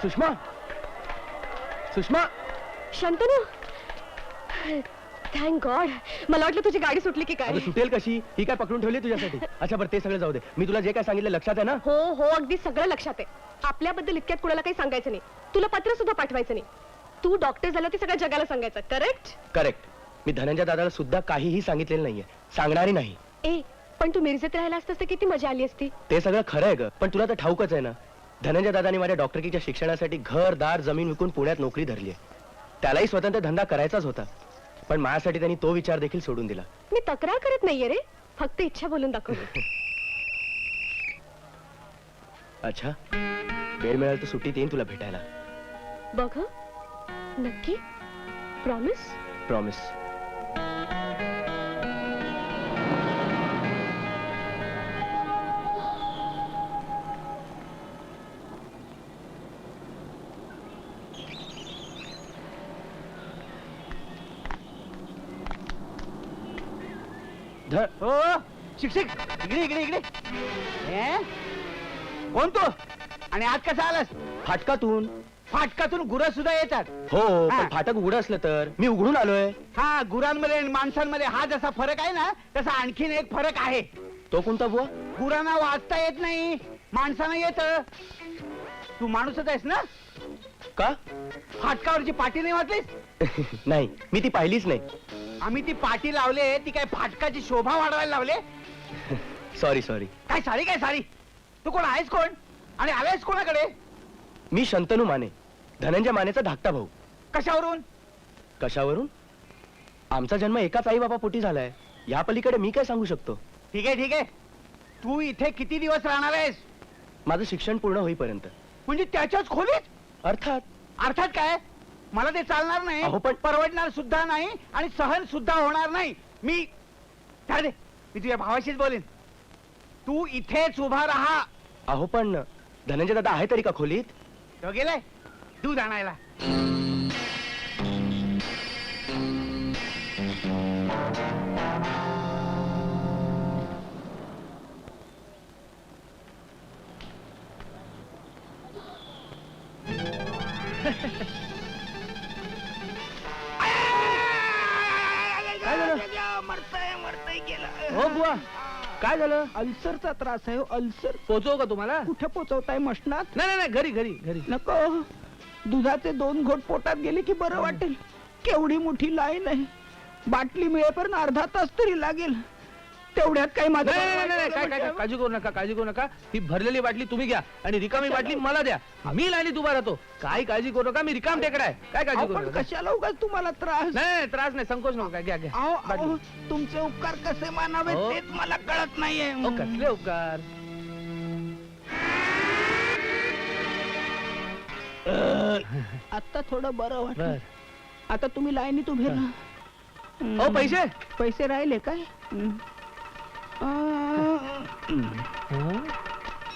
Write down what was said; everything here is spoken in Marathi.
सुषमा, सुषमा. Shantanu, thank God. मला वाटलं तुझी गाडी सुटली की काय. अगं सुटेल कशी, ही काय पकडून ठेवली तुझ्यासाठी. अच्छा बरं ते सगळं जाऊ दे. मी तुला जे काय सांगितलं लक्षात आहे ना? हो हो, अगदी सगळं लक्षात आहे. आपल्याबद्दल इतक्यात कुणाला काही सांगायचं नाही. तुला पत्र सुद्धा पाठवायचं नाही. तू डॉक्टर झाला ते सगळ्या जगाला सांगायचं. करेक्ट? करेक्ट. मी धनंजय दादाला सुद्धा काहीही सांगितलेलं नाहीये, सांगणारही नाही. ए, पण तू मिरजेत राहिला असतास तर किती मजा आली असती. ते सगळं खरं आहे ग, पण तुला तर ठाऊकच आहे ना, धनंजय दादानी माझ्या डॉक्टरकीच्या शिक्षणासाठी घर दार जमीन विकून पुण्यात नोकरी धरली आहे. त्यालाही स्वतंत्र धंदा करायचाच होता, पण माझ्यासाठी त्यांनी तो विचार देखील सोडून दिला. मी तक्रार करत नाहीये रे, फक्त इच्छा बोलून दाखवली. अच्छा, वेळ मिळाल तर सुट्टीत येईन तुला भेटायला. बघ हं. नक्की? प्रॉमिस? प्रॉमिस. हो शिक्षक, इकडे इकडे इकडे. कोण तू आणि आज कसा आलास? फाटकातून. फाटकातून गुरं सुद्धा येतात. हो, हा. पण फाटक उघडं असलं तर मी उघडून आलोय. हा, गुरांमध्ये आणि माणसांमध्ये हा जसा फरक आहे ना, तसा आणखीन एक फरक आहे. तो कोणता बुवा? गुरांना वाचता येत नाही, माणसांना येत. तू माणूसच आहेस ना? का? फाटकावरची पाटी नाही वाचलीस? नाही, मी ती पाहिलीच नाही. आम्ही ती पाटी लावले, ती काय फाटकाची शोभा वाढवायला लावले? Sorry sorry. काय सारी काय सारी? तू कोण आहेस कोण आणि आलायस कोणाकडे? मी शंतनू माने, धनंजय मानेचा धाकटा भाऊ. कशावरून? कशावरून? आमचा जन्म एकाच आई बाबा पोटी झालाय, या पलीकडे मी काय सांगू शकतो. ठीक आहे ठीक आहे. तू इथे किती दिवस राहणार आहेस? माझं शिक्षण पूर्ण होईपर्यंत. म्हणजे त्याच्याच खोलीत? अर्थात. अर्थात काय? मला ते चालणार नाही. अहो, पण परवडणार सुद्धा नाही आणि सहन सुद्धा होणार नाही. मी तुझ्या भावाशीच बोलेन. तू इथेच उभा राहा. अहो पण धनंजय दादा आहे तरी का खोलीत? तो गेलाय दूध आणायला. काय झालं? मरतय गेला. हो बुवा, काय झालं? अल्सरचा त्रास आहे. अल्सर. पोचव का तुम्हाला? कुठे पोचवताय? मशनात? नाही नाही, घरी घरी घरी. नको. दुधाचे 2 घोट पोटात गेले की बरं वाटेल. केवढी मोठी लाईन आहे. बाटली मिळेपर्यंत अर्धा तास तरी लागेल. तेवढ्यात काही माझं काय काळजी करू नका, काळजी करू नका. ही भरलेली बाटली तुम्ही घ्या आणि रिकामी बाटली मला द्या. मी लाईनीत उभा राहतो. काय काळजी करू नका, मी रिकाम टेकडा आहे. काय काळजी करू नका. कशाला उगाच तुम्हाला त्रास? नाही त्रास नाही, संकोच नका. घ्या घ्या अहो, तुमचे उपकार कसे मानावे हो. तेच मला कळत नाहीये. अहो, कसले उपकार. आता थोडं बरं बर. वाटलं. आता तुम्ही लाईनीत उभे राहा. अहो पैसे. पैसे राहिले काय? हं?